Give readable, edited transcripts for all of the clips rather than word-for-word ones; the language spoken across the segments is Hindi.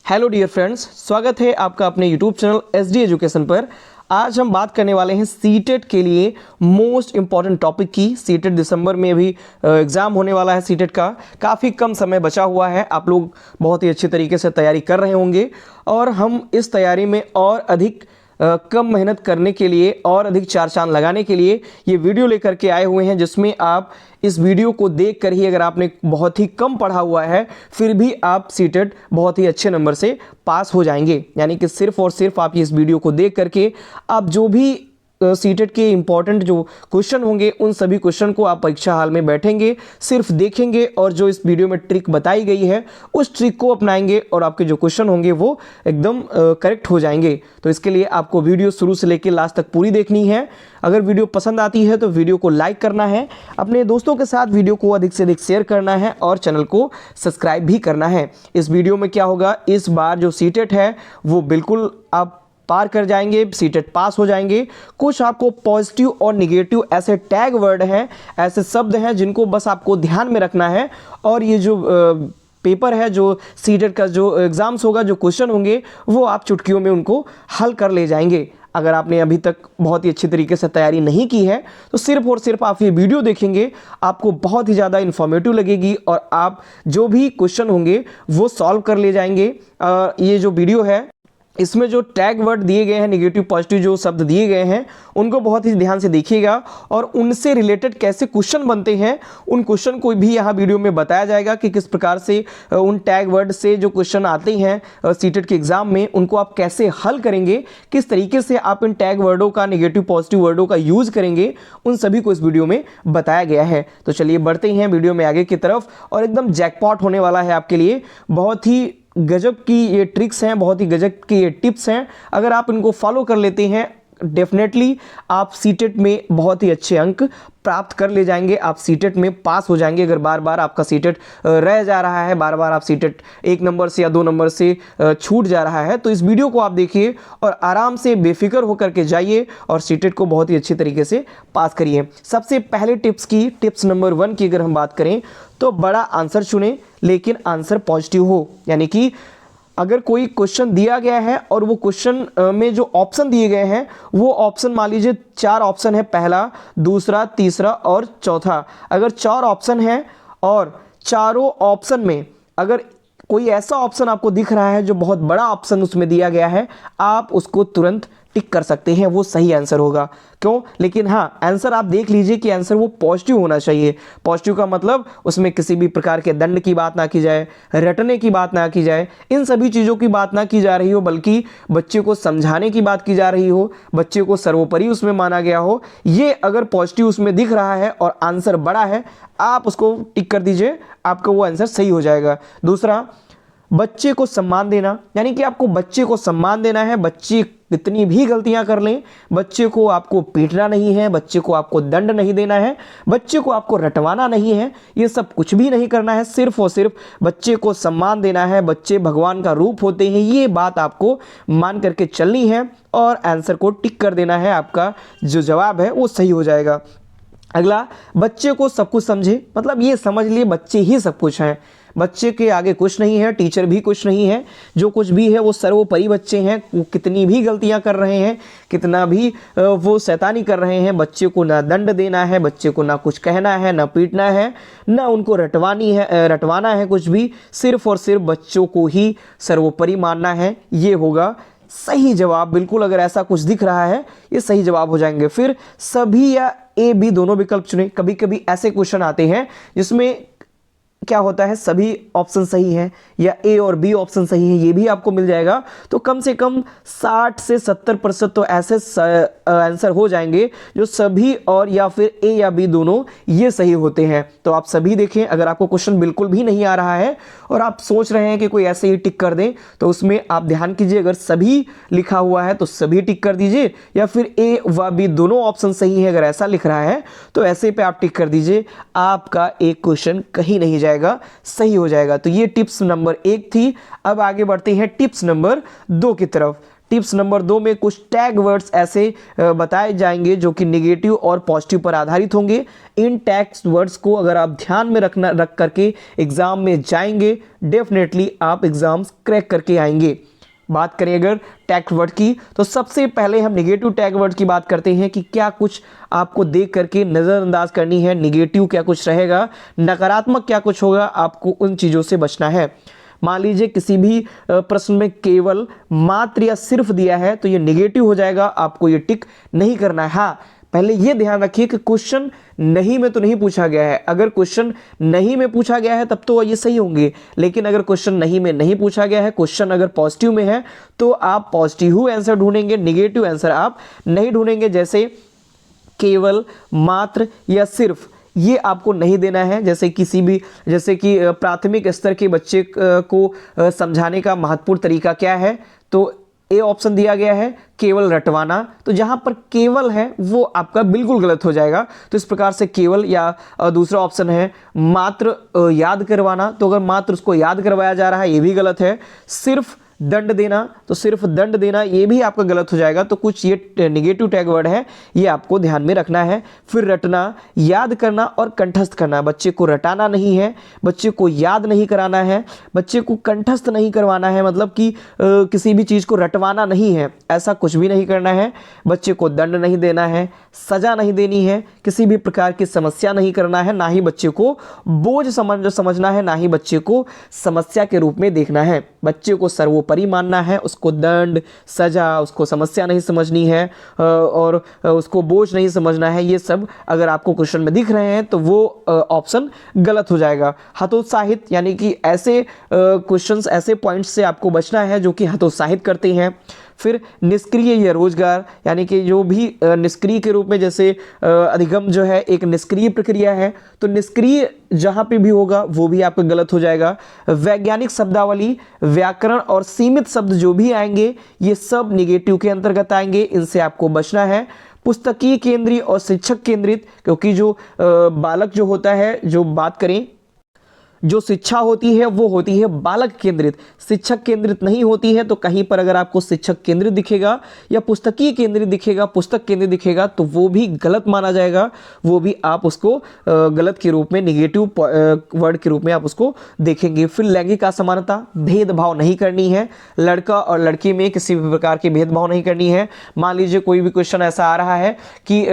हेलो डियर फ्रेंड्स, स्वागत है आपका अपने यूट्यूब चैनल एसडी एजुकेशन पर। आज हम बात करने वाले हैं सीटेट के लिए मोस्ट इम्पॉर्टेंट टॉपिक की। सीटेट दिसंबर में अभी एग्ज़ाम होने वाला है। सीटेट का काफ़ी कम समय बचा हुआ है। आप लोग बहुत ही अच्छी तरीके से तैयारी कर रहे होंगे और हम इस तैयारी में और अधिक कम मेहनत करने के लिए और अधिक चार चांद लगाने के लिए ये वीडियो लेकर के आए हुए हैं, जिसमें आप इस वीडियो को देख कर ही अगर आपने बहुत ही कम पढ़ा हुआ है फिर भी आप सीटेट बहुत ही अच्छे नंबर से पास हो जाएंगे। यानी कि सिर्फ और सिर्फ आप इस वीडियो को देख करके आप जो भी सीटेट के इंपॉर्टेंट जो क्वेश्चन होंगे उन सभी क्वेश्चन को आप परीक्षा हाल में बैठेंगे, सिर्फ देखेंगे और जो इस वीडियो में ट्रिक बताई गई है उस ट्रिक को अपनाएंगे और आपके जो क्वेश्चन होंगे वो एकदम करेक्ट हो जाएंगे। तो इसके लिए आपको वीडियो शुरू से लेकर लास्ट तक पूरी देखनी है। अगर वीडियो पसंद आती है तो वीडियो को लाइक करना है, अपने दोस्तों के साथ वीडियो को अधिक से अधिक शेयर करना है और चैनल को सब्सक्राइब भी करना है। इस वीडियो में क्या होगा, इस बार जो सीटेट है वो बिल्कुल आप पार कर जाएंगे, सीटेट पास हो जाएंगे। कुछ आपको पॉजिटिव और निगेटिव ऐसे टैग वर्ड हैं, ऐसे शब्द हैं जिनको बस आपको ध्यान में रखना है और ये जो पेपर है, जो सीटेट का जो एग्जाम्स होगा, जो क्वेश्चन होंगे वो आप चुटकियों में उनको हल कर ले जाएंगे। अगर आपने अभी तक बहुत ही अच्छी तरीके से तैयारी नहीं की है तो सिर्फ और सिर्फ आप ये वीडियो देखेंगे, आपको बहुत ही ज़्यादा इन्फॉर्मेटिव लगेगी और आप जो भी क्वेश्चन होंगे वो सॉल्व कर ले जाएंगे। ये जो वीडियो है इसमें जो टैग वर्ड दिए गए हैं, नेगेटिव पॉजिटिव जो शब्द दिए गए हैं उनको बहुत ही ध्यान से देखिएगा और उनसे रिलेटेड कैसे क्वेश्चन बनते हैं उन क्वेश्चन को भी यहाँ वीडियो में बताया जाएगा कि किस प्रकार से उन टैग वर्ड से जो क्वेश्चन आते हैं सीटेट के एग्जाम में उनको आप कैसे हल करेंगे, किस तरीके से आप इन टैग वर्डों का, नेगेटिव पॉजिटिव वर्डों का यूज़ करेंगे, उन सभी को इस वीडियो में बताया गया है। तो चलिए बढ़ते हैं वीडियो में आगे की तरफ और एकदम जैकपॉट होने वाला है आपके लिए। बहुत ही गजब की ये ट्रिक्स हैं, बहुत ही गजब की ये टिप्स हैं। अगर आप इनको फॉलो कर लेते हैं डेफिनेटली आप सीटेट में बहुत ही अच्छे अंक प्राप्त कर ले जाएंगे, आप सीटेट में पास हो जाएंगे। अगर बार बार आपका सीटेट रह जा रहा है, बार बार आप सीटेट 1 नंबर से या 2 नंबर से छूट जा रहा है, तो इस वीडियो को आप देखिए और आराम से बेफिक्र होकर के जाइए और सीटेट को बहुत ही अच्छी तरीके से पास करिए। सबसे पहले टिप्स नंबर 1 की अगर हम बात करें तो बड़ा आंसर चुनें, लेकिन आंसर पॉजिटिव हो। यानी कि अगर कोई क्वेश्चन दिया गया है और वो क्वेश्चन में जो ऑप्शन दिए गए हैं वो ऑप्शन मान लीजिए 4 ऑप्शन है, पहला, दूसरा, तीसरा और चौथा। अगर 4 ऑप्शन है और चारों ऑप्शन में अगर कोई ऐसा ऑप्शन आपको दिख रहा है जो बहुत बड़ा ऑप्शन उसमें दिया गया है, आप उसको तुरंत टिक कर सकते हैं, वो सही आंसर होगा। क्यों? लेकिन हाँ, आंसर आप देख लीजिए कि आंसर वो पॉजिटिव होना चाहिए। पॉजिटिव का मतलब उसमें किसी भी प्रकार के दंड की बात ना की जाए, रटने की बात ना की जाए, इन सभी चीज़ों की बात ना की जा रही हो, बल्कि बच्चे को समझाने की बात की जा रही हो, बच्चे को सर्वोपरि उसमें माना गया हो। ये अगर पॉजिटिव उसमें दिख रहा है और आंसर बड़ा है, आप उसको टिक कर दीजिए, आपका वो आंसर सही हो जाएगा। दूसरा, बच्चे को सम्मान देना, यानी कि आपको बच्चे को सम्मान देना है। बच्चे कितनी भी गलतियां कर लें, बच्चे को आपको पीटना नहीं है, बच्चे को आपको दंड नहीं देना है, बच्चे को आपको रटवाना नहीं है, ये सब कुछ भी नहीं करना है। सिर्फ और सिर्फ बच्चे को सम्मान देना है। बच्चे भगवान का रूप होते हैं, ये बात आपको मान करके चलनी है और आंसर को टिक कर देना है। आपका जो जवाब है वो सही हो जाएगा। अगला, बच्चे को सब कुछ समझे, मतलब ये समझ लिए बच्चे ही सब कुछ हैं, बच्चे के आगे कुछ नहीं है, टीचर भी कुछ नहीं है, जो कुछ भी है वो सर्वोपरि बच्चे हैं। वो कितनी भी गलतियां कर रहे हैं, कितना भी वो शैतानी कर रहे हैं, बच्चे को ना दंड देना है, बच्चे को ना कुछ कहना है, ना पीटना है, ना उनको रटवाना है कुछ भी, सिर्फ और सिर्फ बच्चों को ही सर्वोपरि मानना है। ये होगा सही जवाब। बिल्कुल अगर ऐसा कुछ दिख रहा है ये सही जवाब हो जाएंगे। फिर सभी या ए बी दोनों विकल्प चुनें। कभी कभी ऐसे क्वेश्चन आते हैं जिसमें क्या होता है, सभी ऑप्शन सही है या ए और बी ऑप्शन सही है, ये भी आपको मिल जाएगा। तो कम से कम 60 से 70% तो ऐसे आंसर हो जाएंगे जो सभी और या फिर ए या बी दोनों ये सही होते हैं। तो आप सभी देखें। अगर आपको क्वेश्चन बिल्कुल भी नहीं आ रहा है और आप सोच रहे हैं कि कोई ऐसे ही टिक कर दें, तो उसमें आप ध्यान कीजिए, अगर सभी लिखा हुआ है तो सभी टिक कर दीजिए, या फिर ए व बी दोनों ऑप्शन सही है अगर ऐसा लिख रहा है तो ऐसे पे आप टिक कर दीजिए। आपका एक क्वेश्चन कहीं नहीं जाएगा, सही हो जाएगा। तो ये टिप्स नंबर 1 थी। अब आगे बढ़ते हैं टिप्स नंबर 2 की तरफ। टिप्स नंबर 2 में कुछ टैग वर्ड्स ऐसे बताए जाएंगे जो कि नेगेटिव और पॉजिटिव पर आधारित होंगे। इन टैग वर्ड्स को अगर आप ध्यान में रख करके एग्जाम में जाएंगे, डेफिनेटली आप एग्जाम्स क्रैक करके आएंगे। बात करें अगर टैग वर्ड की, तो सबसे पहले हम नेगेटिव टैग वर्ड की बात करते हैं कि क्या कुछ आपको देख करके नज़रअंदाज करनी है, नेगेटिव क्या कुछ रहेगा, नकारात्मक क्या कुछ होगा, आपको उन चीज़ों से बचना है। मान लीजिए किसी भी प्रश्न में केवल, मात्र या सिर्फ दिया है तो ये नेगेटिव हो जाएगा, आपको ये टिक नहीं करना है। हाँ, पहले ये ध्यान रखिए कि क्वेश्चन नहीं में तो नहीं पूछा गया है। अगर क्वेश्चन नहीं में पूछा गया है तब तो ये सही होंगे, लेकिन अगर क्वेश्चन नहीं में नहीं पूछा गया है, क्वेश्चन अगर पॉजिटिव में है तो आप पॉजिटिव आंसर ढूंढेंगे, नेगेटिव आंसर आप नहीं ढूंढेंगे। जैसे केवल, मात्र या सिर्फ, ये आपको नहीं देना है। जैसे कि प्राथमिक स्तर के बच्चे को समझाने का महत्वपूर्ण तरीका क्या है, तो ए ऑप्शन दिया गया है केवल रटवाना, तो जहां पर केवल है वो आपका बिल्कुल गलत हो जाएगा। तो इस प्रकार से केवल, या दूसरा ऑप्शन है मात्र याद करवाना, तो अगर मात्र उसको याद करवाया जा रहा है ये भी गलत है। सिर्फ दंड देना, तो सिर्फ दंड देना ये भी आपका गलत हो जाएगा। तो कुछ ये नेगेटिव टैग वर्ड है, ये आपको ध्यान में रखना है। फिर रटना, याद करना और कंठस्थ करना। बच्चे को रटाना नहीं है, बच्चे को याद नहीं कराना है, बच्चे को कंठस्थ नहीं करवाना है, मतलब कि किसी भी चीज़ को रटवाना नहीं है, ऐसा कुछ भी नहीं करना है। बच्चे को दंड नहीं देना है, सजा नहीं देनी है, किसी भी प्रकार की समस्या नहीं करना है, ना ही बच्चे को बोझ समझना है, ना ही बच्चे को समस्या के रूप में देखना है। बच्चे को सर्वोपरि मानना है, उसको दंड, सजा, उसको समस्या नहीं समझनी है और उसको बोझ नहीं समझना है। ये सब अगर आपको क्वेश्चन में दिख रहे हैं तो वो ऑप्शन गलत हो जाएगा। हतोत्साहित, यानी कि ऐसे क्वेश्चंस, ऐसे पॉइंट्स से आपको बचना है जो कि हतोत्साहित करते हैं। फिर निष्क्रिय या रोजगार, यानी कि जो भी निष्क्रिय के रूप में, जैसे अधिगम जो है एक निष्क्रिय प्रक्रिया है, तो निष्क्रिय जहाँ पे भी होगा वो भी आपका गलत हो जाएगा। वैज्ञानिक शब्दावली, व्याकरण और सीमित शब्द जो भी आएंगे ये सब निगेटिव के अंतर्गत आएंगे, इनसे आपको बचना है। पुस्तकीय केंद्रीय और शिक्षक केंद्रित, क्योंकि जो बालक जो होता है, जो बात करें, जो शिक्षा होती है वो होती है बालक केंद्रित, शिक्षक केंद्रित नहीं होती है। तो कहीं पर अगर आपको शिक्षक केंद्रित दिखेगा या पुस्तकीय केंद्रित दिखेगा, पुस्तक केंद्रित दिखेगा, तो वो भी गलत माना जाएगा, वो भी आप उसको गलत के रूप में, निगेटिव वर्ड के रूप में आप उसको देखेंगे। फिर लैंगिक असमानता, भेदभाव नहीं करनी है, लड़का और लड़की में किसी भी प्रकार की भेदभाव नहीं करनी है। मान लीजिए कोई भी क्वेश्चन ऐसा आ रहा है कि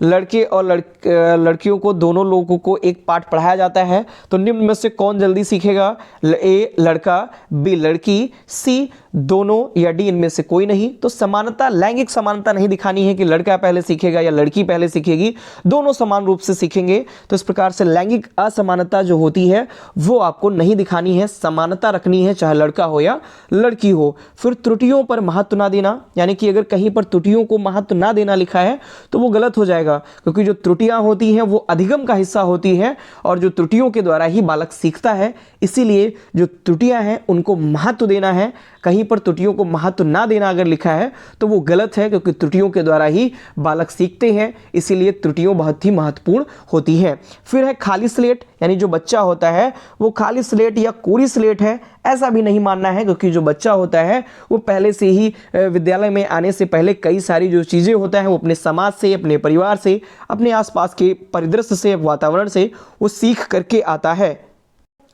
लड़के और लड़कियों को, दोनों लोगों को एक पाठ पढ़ाया जाता है, तो निम्न में से कौन जल्दी सीखेगा? ए लड़का, बी लड़की, सी दोनों, या डी इनमें से कोई नहीं। तो समानता, लैंगिक समानता नहीं दिखानी है कि लड़का पहले सीखेगा या लड़की पहले सीखेगी, दोनों समान रूप से सीखेंगे। तो इस प्रकार से लैंगिक असमानता जो होती है वो आपको नहीं दिखानी है, समानता रखनी है, चाहे लड़का हो या लड़की हो। फिर त्रुटियों पर महत्व ना देना, यानी कि अगर कहीं पर त्रुटियों को महत्व ना देना लिखा है तो वो गलत हो जाएगा, क्योंकि जो त्रुटियां होती हैं वो अधिगम का हिस्सा होती है और जो त्रुटियों के द्वारा ही बालक सीखता है, इसीलिए जो त्रुटियां हैं उनको महत्व देना है। कहीं पर त्रुटियों को महत्व ना देना अगर लिखा है तो वो गलत है, क्योंकि त्रुटियों के द्वारा ही बालक सीखते हैं, इसीलिए त्रुटियों बहुत ही महत्वपूर्ण होती है। फिर है खाली स्लेट, यानी जो बच्चा होता है वो खाली स्लेट या कोरी स्लेट है, ऐसा भी नहीं मानना है, क्योंकि जो बच्चा होता है वो पहले से ही विद्यालय में आने से पहले कई सारी जो चीज़ें होता है वो अपने समाज से, अपने परिवार से, अपने आसपास के परिदृश्य से, वातावरण से वो सीख करके आता है।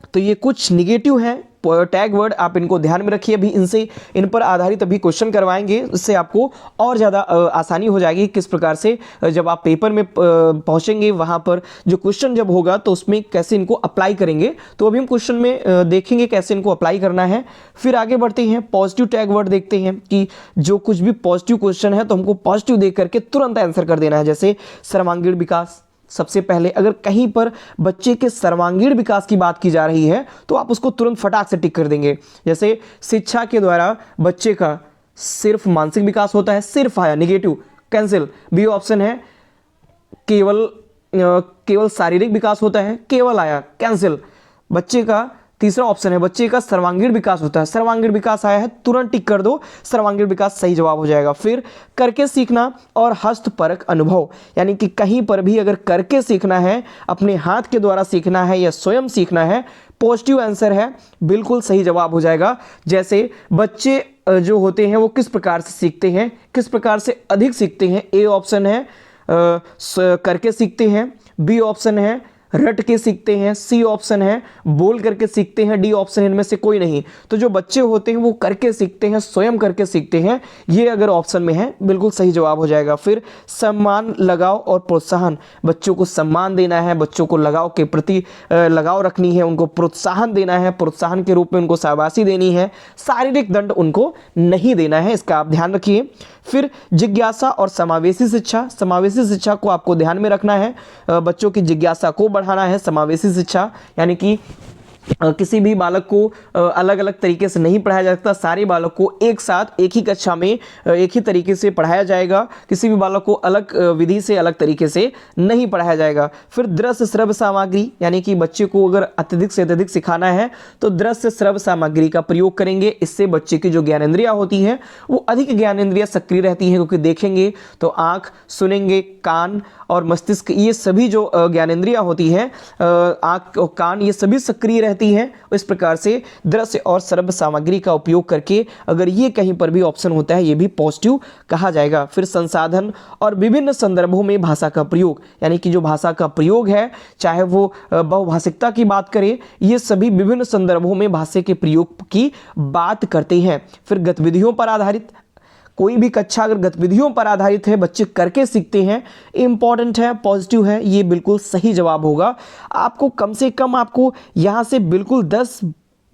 तो ये कुछ निगेटिव हैं टैग वर्ड, आप इनको ध्यान में रखिए। अभी इन पर आधारित अभी क्वेश्चन करवाएंगे, इससे आपको और ज़्यादा आसानी हो जाएगी किस प्रकार से जब आप पेपर में पहुंचेंगे, वहां पर जो क्वेश्चन जब होगा तो उसमें कैसे इनको अप्लाई करेंगे। तो अभी हम क्वेश्चन में देखेंगे कैसे इनको अप्लाई करना है। फिर आगे बढ़ते हैं, पॉजिटिव टैग वर्ड देखते हैं कि जो कुछ भी पॉजिटिव क्वेश्चन है तो हमको पॉजिटिव देख करके तुरंत आंसर कर देना है। जैसे सर्वांगीण विकास, सबसे पहले अगर कहीं पर बच्चे के सर्वांगीण विकास की बात की जा रही है तो आप उसको तुरंत फटाक से टिक कर देंगे। जैसे शिक्षा के द्वारा बच्चे का सिर्फ मानसिक विकास होता है, सिर्फ आया, निगेटिव, कैंसिल। बी ऑप्शन है केवल शारीरिक विकास होता है, केवल आया, कैंसिल। बच्चे का तीसरा ऑप्शन है बच्चे का सर्वांगीण विकास होता है, सर्वांगीण विकास आया है, तुरंत टिक कर दो, सर्वांगीण विकास सही जवाब हो जाएगा। फिर करके सीखना और हस्तपरक अनुभव, यानी कि कहीं पर भी अगर करके सीखना है, अपने हाथ के द्वारा सीखना है या स्वयं सीखना है, पॉजिटिव आंसर है, बिल्कुल सही जवाब हो जाएगा। जैसे बच्चे जो होते हैं वो किस प्रकार से सीखते हैं, किस प्रकार से अधिक सीखते हैं। ए ऑप्शन है करके सीखते हैं, बी ऑप्शन है रट के सीखते हैं, सी ऑप्शन है बोल करके सीखते हैं, डी ऑप्शन इनमें से कोई नहीं। तो जो बच्चे होते हैं वो करके सीखते हैं, स्वयं करके सीखते हैं, ये अगर ऑप्शन में है बिल्कुल सही जवाब हो जाएगा। फिर सम्मान, लगाव और प्रोत्साहन, बच्चों को सम्मान देना है, बच्चों को लगाव के प्रति लगाव रखनी है, उनको प्रोत्साहन देना है, प्रोत्साहन के रूप में उनको शाबाशी देनी है, शारीरिक दंड उनको नहीं देना है, इसका आप ध्यान रखिए। फिर जिज्ञासा और समावेशी शिक्षा, समावेशी शिक्षा को आपको ध्यान में रखना है, बच्चों की जिज्ञासा को बढ़ाना है। समावेशी शिक्षा यानी कि किसी भी बालक को अलग अलग तरीके से नहीं पढ़ाया जा सकता, सारे बालक को एक साथ एक ही कक्षा में एक ही तरीके से पढ़ाया जाएगा, किसी भी बालक को अलग विधि से अलग तरीके से नहीं पढ़ाया जाएगा। फिर दृश्य श्रव्य सामग्री यानी कि बच्चे को अगर अत्यधिक से अत्यधिक सिखाना है तो दृश्य श्रव्य सामग्री का प्रयोग करेंगे, इससे बच्चे की जो ज्ञानेंद्रियाँ होती हैं वो अधिक ज्ञानेंद्रियाँ सक्रिय रहती हैं, क्योंकि देखेंगे तो आँख, सुनेंगे कान और मस्तिष्क, ये सभी जो ज्ञानेंद्रियाँ होती हैं आँख और कान, ये सभी सक्रिय रहती हैं। इस प्रकार से दृश्य और श्रव्य सामग्री का उपयोग करके अगर ये कहीं पर भी ऑप्शन होता है ये भी पॉजिटिव कहा जाएगा। फिर संसाधन और विभिन्न संदर्भों में भाषा का प्रयोग यानी कि जो भाषा का प्रयोग है, चाहे वो बहुभाषिकता की बात करें, ये सभी विभिन्न संदर्भों में भाषा के प्रयोग की बात करते हैं। फिर गतिविधियों पर आधारित, कोई भी कक्षा अगर गतिविधियों पर आधारित है, बच्चे करके सीखते हैं, इंपॉर्टेंट है, पॉजिटिव है, ये बिल्कुल सही जवाब होगा। आपको कम से कम आपको यहाँ से बिल्कुल 10,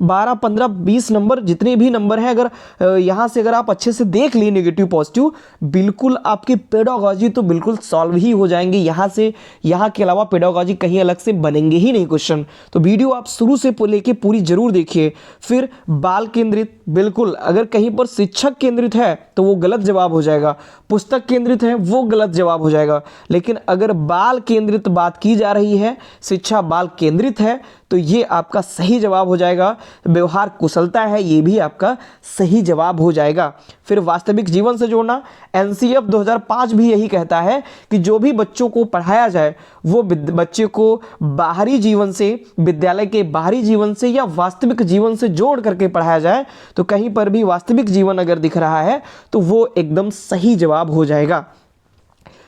12, 15, 20 नंबर, जितने भी नंबर हैं, अगर यहाँ से अगर आप अच्छे से देख लिए नेगेटिव पॉजिटिव, बिल्कुल आपके पेडागॉजी तो बिल्कुल सॉल्व ही हो जाएंगे। यहाँ से यहाँ के अलावा पेडागॉजी कहीं अलग से बनेंगे ही नहीं क्वेश्चन। तो वीडियो आप शुरू से लेके पूरी जरूर देखिए। फिर बाल केंद्रित, बिल्कुल अगर कहीं पर शिक्षक केंद्रित है तो वो गलत जवाब हो जाएगा, पुस्तक केंद्रित है वो गलत जवाब हो जाएगा। लेकिन अगर बाल केंद्रित बात की जा रही है, शिक्षा बाल केंद्रित है, तो ये आपका सही जवाब हो जाएगा। व्यवहार कुशलता है, ये भी आपका सही जवाब हो जाएगा। फिर वास्तविक जीवन से जोड़ना, एनसीएफ 2005 भी यही कहता है कि जो भी बच्चों को पढ़ाया जाए वो बच्चे को बाहरी जीवन से, विद्यालय के बाहरी जीवन से या वास्तविक जीवन से जोड़ करके पढ़ाया जाए। तो कहीं पर भी वास्तविक जीवन अगर दिख रहा है तो वो एकदम सही जवाब हो जाएगा।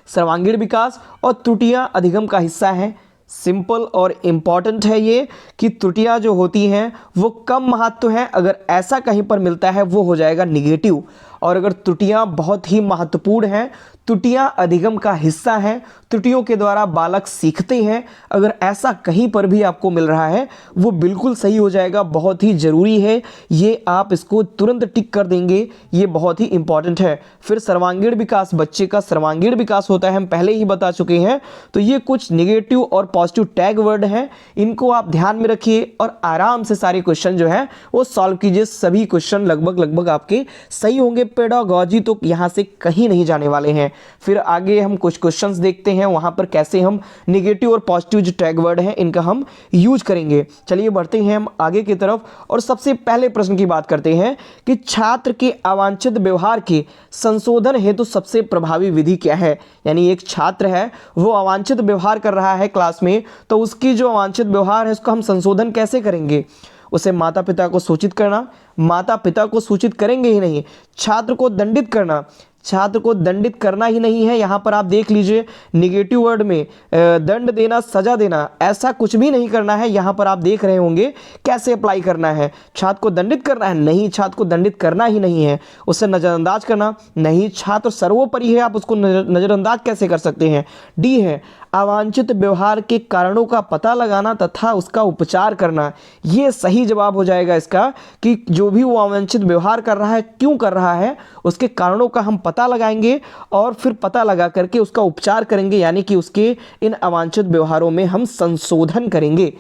सर्वांगीण विकास और त्रुटियां अधिगम का हिस्सा हैं, सिंपल और इम्पॉर्टेंट है ये कि त्रुटियां जो होती हैं वो कम महत्व है, अगर ऐसा कहीं पर मिलता है वो हो जाएगा निगेटिव। और अगर त्रुटियां बहुत ही महत्वपूर्ण हैं, त्रुटियां अधिगम का हिस्सा हैं, त्रुटियों के द्वारा बालक सीखते हैं, अगर ऐसा कहीं पर भी आपको मिल रहा है वो बिल्कुल सही हो जाएगा, बहुत ही ज़रूरी है ये, आप इसको तुरंत टिक कर देंगे, ये बहुत ही इंपॉर्टेंट है। फिर सर्वांगीण विकास, बच्चे का सर्वांगीण विकास होता है, हम पहले ही बता चुके हैं। तो ये कुछ निगेटिव और पॉजिटिव टैग वर्ड हैं, इनको आप ध्यान में रखिए और आराम से सारे क्वेश्चन जो है वो सॉल्व कीजिए। सभी क्वेश्चन लगभग आपके सही होंगे, पेडागॉजी तो यहाँ से कहीं नहीं जाने वाले हैं। फिर आगे हम कुछ क्वेश्चंस देखते हैं, वहां पर कैसे हम नेगेटिव और पॉजिटिव जो टैग वर्ड हैं इनका हम यूज करेंगे। चलिए बढ़ते हैं हम आगे की तरफ और सबसे पहले प्रश्न की बात करते हैं कि छात्र के अवांछित व्यवहार के संशोधन हेतु सबसे प्रभावी विधि क्या है। यानी एक छात्र है वो अवांछित व्यवहार कर रहा है क्लास में, तो उसकी जो अवांछित व्यवहार है उसका हम संशोधन कैसे करेंगे। उसे माता पिता को सूचित करना, माता पिता को सूचित करेंगे ही नहीं। छात्र को दंडित करना, छात्र को दंडित करना ही नहीं है, यहाँ पर आप देख लीजिए निगेटिव वर्ड में दंड देना, सजा देना, ऐसा कुछ भी नहीं करना है। यहाँ पर आप देख रहे होंगे कैसे अप्लाई करना है। छात्र को दंडित करना है, नहीं, छात्र को दंडित करना ही नहीं है। उसे नज़रअंदाज करना, नहीं, छात्र सर्वोपरि है, आप उसको नज़रअंदाज कैसे कर सकते हैं। डी है अवांछित व्यवहार के कारणों का पता लगाना तथा उसका उपचार करना, ये सही जवाब हो जाएगा इसका कि जो भी वो अवांछित व्यवहार कर रहा है, क्यों कर रहा है, उसके कारणों का हम पता लगाएंगे और फिर पता लगा करके उसका उपचार करेंगे, यानी कि उसके इन अवांछित व्यवहारों में हम संशोधन करेंगे।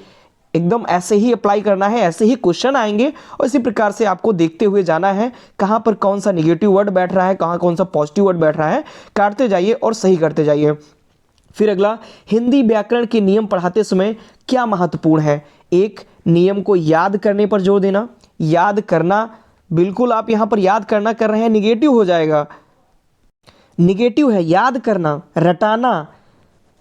एकदम ऐसे ही अप्लाई करना है, ऐसे ही क्वेश्चन आएंगे और इसी प्रकार से आपको देखते हुए जाना है कहाँ पर कौन सा निगेटिव वर्ड बैठ रहा है, कहाँ कौन सा पॉजिटिव वर्ड बैठ रहा है, काटते जाइए और सही करते जाइए। फिर अगला, हिंदी व्याकरण के नियम पढ़ाते समय क्या महत्वपूर्ण है। एक, नियम को याद करने पर जोर देना, याद करना, बिल्कुल आप यहाँ पर याद करना कर रहे हैं, निगेटिव हो जाएगा, निगेटिव है। याद करना, रटाना,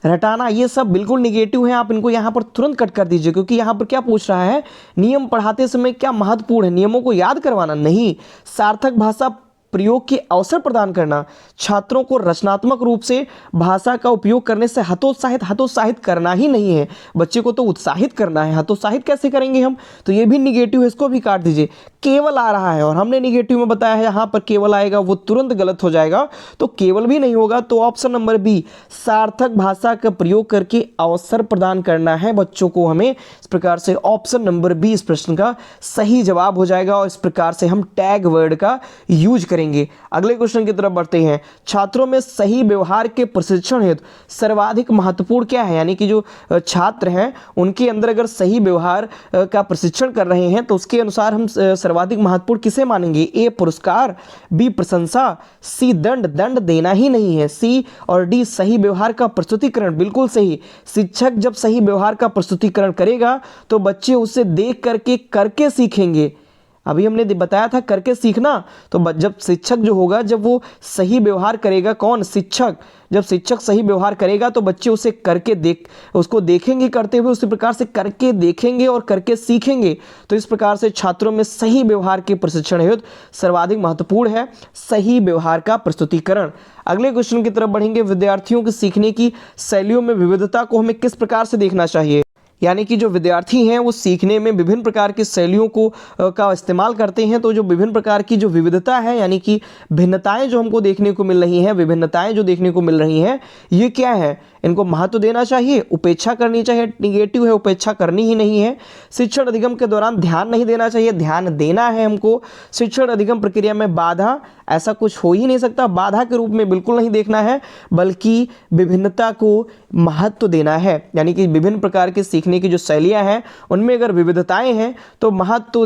रटाना, ये सब बिल्कुल निगेटिव है। आप इनको यहाँ पर तुरंत कट कर दीजिए, क्योंकि यहाँ पर क्या पूछ रहा है, नियम पढ़ाते समय क्या महत्वपूर्ण है, नियमों को याद करवाना नहीं, सार्थक भाषा प्रयोग के अवसर प्रदान करना, छात्रों को रचनात्मक रूप से भाषा का उपयोग करने से हतोत्साहित करना ही नहीं है, बच्चे को तो उत्साहित करना है, हतोत्साहित कैसे करेंगे हम, तो ये भी निगेटिव है, इसको भी काट दीजिए। केवल आ रहा है और हमने निगेटिव में बताया है, यहाँ पर केवल आएगा वो तुरंत गलत हो जाएगा, तो केवल भी नहीं होगा। तो ऑप्शन नंबर बी, सार्थक भाषा का प्रयोग करके अवसर प्रदान करना है बच्चों को हमें, इस प्रकार से ऑप्शन नंबर बी इस प्रश्न का सही जवाब हो जाएगा। और इस प्रकार से हम टैग वर्ड का यूज करेंगे। अगले क्वेश्चन की तरफ बढ़ते हैं। छात्रों में सही व्यवहार के प्रशिक्षण हेतु सर्वाधिक महत्वपूर्ण क्या है, यानी कि जो छात्र हैं उनके अंदर अगर सही व्यवहार का प्रशिक्षण कर रहे हैं तो उसके अनुसार हम सर्वाधिक महत्वपूर्ण किसे मानेंगे, ए पुरस्कार, बी प्रशंसा, सी दंड, दंड देना ही नहीं है, सी और डी सही व्यवहार का प्रस्तुतिकरण, बिल्कुल सही। शिक्षक जब सही व्यवहार का प्रस्तुतिकरण करेगा तो बच्चे उसे देख करके सीखेंगे। अभी हमने बताया था करके सीखना, तो जब शिक्षक जो होगा, जब वो सही व्यवहार करेगा, कौन, शिक्षक, जब शिक्षक सही व्यवहार करेगा तो बच्चे उसे उसको देखेंगे करते हुए, उसी प्रकार से करके देखेंगे और करके सीखेंगे। तो इस प्रकार से छात्रों में सही व्यवहार के प्रशिक्षण हेतु सर्वाधिक महत्वपूर्ण है सही व्यवहार का प्रस्तुतिकरण। अगले क्वेश्चन की तरफ बढ़ेंगे। विद्यार्थियों के सीखने की शैलियों में विविधता को हमें किस प्रकार से देखना चाहिए, यानी कि जो विद्यार्थी हैं वो सीखने में विभिन्न प्रकार की शैलियों का इस्तेमाल करते हैं, तो जो विभिन्न प्रकार की जो विविधता है, यानी कि भिन्नताएं जो हमको देखने को मिल रही हैं, विभिन्नताएं जो देखने को मिल रही हैं, ये क्या है, इनको महत्व देना चाहिए, उपेक्षा करनी चाहिए, निगेटिव है, उपेक्षा करनी ही नहीं है। शिक्षण अधिगम के दौरान ध्यान नहीं देना चाहिए, ध्यान देना है हमको। शिक्षण अधिगम प्रक्रिया में बाधा, ऐसा कुछ हो ही नहीं सकता, बाधा के रूप में बिल्कुल नहीं देखना है, बल्कि विभिन्नता को महत्व देना है, यानी कि विभिन्न प्रकार के सीखने की जो शैलियाँ हैं उनमें अगर विविधताएं हैं तो महत्व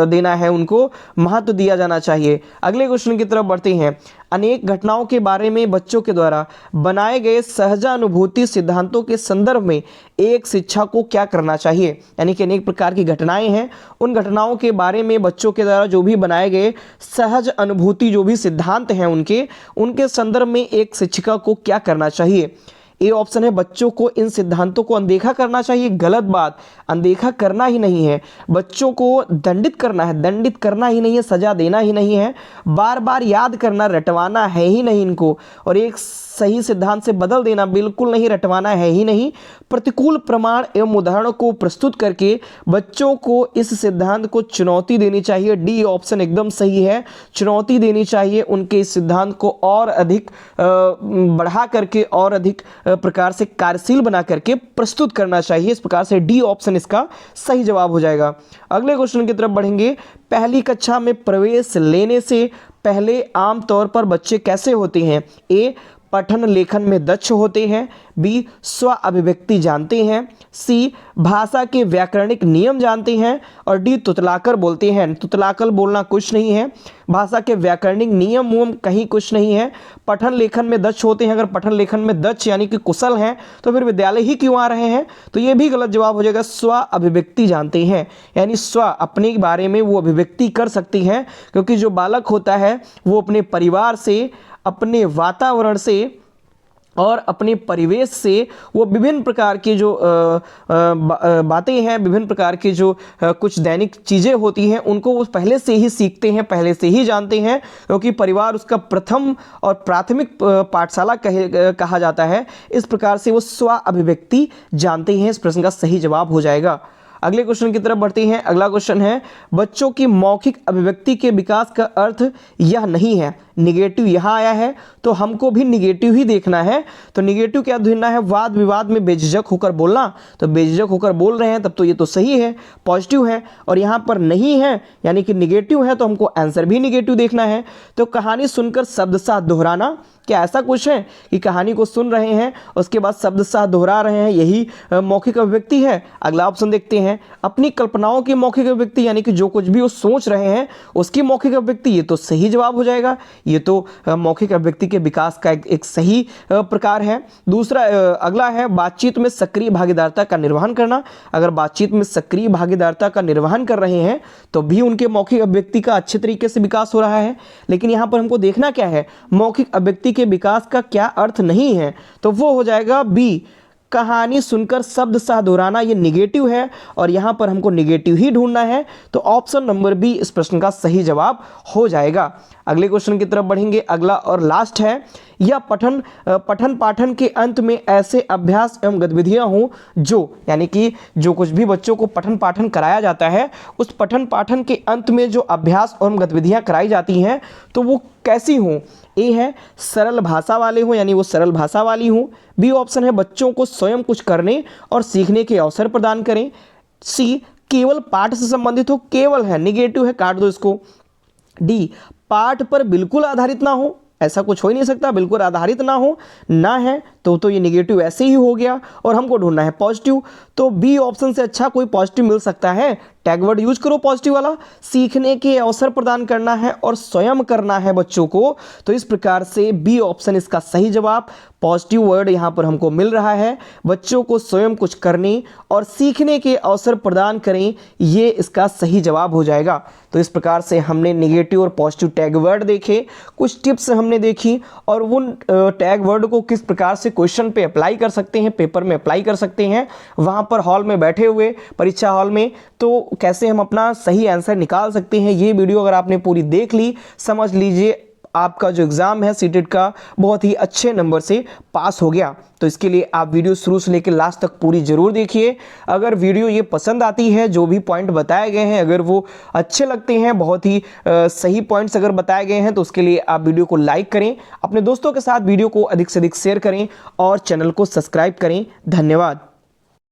देना है, उनको महत्व दिया जाना चाहिए। अगले क्वेश्चन की तरफ बढ़ते हैं। अनेक घटनाओं के बारे में बच्चों के द्वारा बनाए गए सहजानुभूति सिद्धांतों के संदर्भ में एक शिक्षक को क्या करना चाहिए, यानी कि अनेक प्रकार की घटनाएं हैं, उन घटनाओं के बारे में बच्चों के द्वारा जो भी बनाए गए सहज अनुभूति जो भी सिद्धांत हैं उनके संदर्भ में एक शिक्षिका को क्या करना चाहिए। ए ऑप्शन है, बच्चों को इन सिद्धांतों को अनदेखा करना चाहिए। गलत बात, अनदेखा करना ही नहीं है, बच्चों को दंडित करना है, दंडित करना ही नहीं है, सजा देना ही नहीं है, बार बार याद करना, रटवाना है ही नहीं इनको, और एक सही सिद्धांत से बदल देना बिल्कुल नहीं, रटवाना है ही नहीं। प्रतिकूल प्रमाण एवं उदाहरणों को प्रस्तुत करके बच्चों को इस सिद्धांत को चुनौती देनी चाहिए। डी ऑप्शन एकदम सही है, चुनौती देनी चाहिए, उनके इस सिद्धांत को और अधिक बढ़ा करके और अधिक प्रकार से कार्यशील बना करके प्रस्तुत करना चाहिए। इस प्रकार से डी ऑप्शन इसका सही जवाब हो जाएगा। अगले क्वेश्चन की तरफ बढ़ेंगे। पहली कक्षा में प्रवेश लेने से पहले आमतौर पर बच्चे कैसे होते हैं, ए पठन लेखन में दक्ष होते हैं, बी स्व अभिव्यक्ति जानते हैं, सी भाषा के व्याकरणिक नियम जानते हैं, और डी तुतलाकर बोलते हैं। तुतलाकर बोलना कुछ नहीं है, भाषा के व्याकरणिक नियम कहीं कुछ नहीं है। पठन लेखन में दक्ष होते हैं, अगर पठन लेखन में दक्ष यानी कि कुशल हैं तो फिर विद्यालय ही क्यों आ रहे हैं, तो ये भी गलत जवाब हो जाएगा। स्व अभिव्यक्ति जानते हैं, यानी स्व अपने बारे में वो अभिव्यक्ति कर सकती हैं, क्योंकि जो बालक होता है वो अपने परिवार से, अपने वातावरण से और अपने परिवेश से वो विभिन्न प्रकार की जो बातें हैं, विभिन्न प्रकार की जो कुछ दैनिक चीज़ें होती हैं उनको वो पहले से ही सीखते हैं, पहले से ही जानते हैं, क्योंकि परिवार उसका प्रथम और प्राथमिक पाठशाला कहा जाता है। इस प्रकार से वो स्व अभिव्यक्ति जानते हैं। इस प्रश्न का सही जवाब हो जाएगा। अगले क्वेश्चन की तरफ बढ़ते हैं। अगला क्वेश्चन है, बच्चों की मौखिक अभिव्यक्ति के विकास का अर्थ यह नहीं है, निगेटिव यहाँ आया है तो हमको भी निगेटिव ही देखना है। तो निगेटिव क्या ढूंढना है, वाद विवाद में बेझिझक होकर बोलना, तो बेझिझक होकर बोल रहे हैं तब तो ये तो सही है, पॉजिटिव है, और यहाँ पर नहीं है यानी कि निगेटिव है, तो हमको आंसर भी निगेटिव देखना है। तो कहानी सुनकर शब्द साथ दोहराना, क्या ऐसा कुछ है कि कहानी को सुन रहे हैं उसके बाद शब्द साथ दोहरा रहे हैं, यही मौखिक अभिव्यक्ति है। अगला ऑप्शन देखते हैं, अपनी कल्पनाओं की मौखिक अभिव्यक्ति, यानी कि जो कुछ भी वो सोच रहे हैं उसकी मौखिक अभिव्यक्ति, ये तो सही जवाब हो जाएगा। ये तो मौखिक अभिव्यक्ति के विकास का एक सही प्रकार है। दूसरा अगला है, बातचीत में सक्रिय भागीदारिता का निर्वहन करना। अगर बातचीत में सक्रिय भागीदारिता का निर्वहन कर रहे हैं तो भी उनके मौखिक अभिव्यक्ति का अच्छे तरीके से विकास हो रहा है। लेकिन यहाँ पर हमको देखना क्या है, मौखिक अभिव्यक्ति के विकास का क्या अर्थ नहीं है, तो वो हो जाएगा बी, कहानी सुनकर शब्द सह दोहराना। ये निगेटिव है और यहाँ पर हमको निगेटिव ही ढूंढना है, तो ऑप्शन नंबर बी इस प्रश्न का सही जवाब हो जाएगा। अगले क्वेश्चन की तरफ बढ़ेंगे। अगला और लास्ट है, यह पठन पाठन के अंत में ऐसे अभ्यास एवं गतिविधियां हों जो, यानी कि जो कुछ भी बच्चों को पठन पाठन कराया जाता है, उस पठन पाठन के अंत में जो अभ्यास एवं गतिविधियां कराई जाती हैं तो वो कैसी हों। ए है सरल भाषा वाले हों, यानी वो सरल भाषा वाली हों। बी ऑप्शन है बच्चों को स्वयं कुछ करने और सीखने के अवसर प्रदान करें। सी केवल पाठ से संबंधित हो, केवल है निगेटिव है, काट दो इसको। डी पाठ पर बिल्कुल आधारित ना हो, ऐसा कुछ हो ही नहीं सकता, बिल्कुल आधारित ना हो, ना है तो ये निगेटिव ऐसे ही हो गया और हमको ढूंढना है पॉजिटिव। तो बी ऑप्शन से अच्छा कोई पॉजिटिव मिल सकता है, टैग वर्ड यूज करो पॉजिटिव वाला। सीखने के अवसर प्रदान करना है और स्वयं करना है बच्चों को, तो इस प्रकार से बी ऑप्शन इसका सही जवाब, पॉजिटिव वर्ड यहाँ पर हमको मिल रहा है, बच्चों को स्वयं कुछ करने और सीखने के अवसर प्रदान करें, ये इसका सही जवाब हो जाएगा। तो इस प्रकार से हमने निगेटिव और पॉजिटिव टैग वर्ड देखे, कुछ टिप्स हमने देखी और उन टैग वर्ड को किस प्रकार से क्वेश्चन पे अप्लाई कर सकते हैं, पेपर में अप्लाई कर सकते हैं, वहाँ पर हॉल में बैठे हुए परीक्षा हॉल में, तो कैसे हम अपना सही आंसर निकाल सकते हैं। ये वीडियो अगर आपने पूरी देख ली, समझ लीजिए आपका जो एग्ज़ाम है सीटेट का बहुत ही अच्छे नंबर से पास हो गया। तो इसके लिए आप वीडियो शुरू से लेकर लास्ट तक पूरी ज़रूर देखिए। अगर वीडियो ये पसंद आती है, जो भी पॉइंट बताए गए हैं अगर वो अच्छे लगते हैं, बहुत ही सही पॉइंट्स अगर बताए गए हैं, तो उसके लिए आप वीडियो को लाइक करें, अपने दोस्तों के साथ वीडियो को अधिक से अधिक शेयर करें और चैनल को सब्सक्राइब करें। धन्यवाद।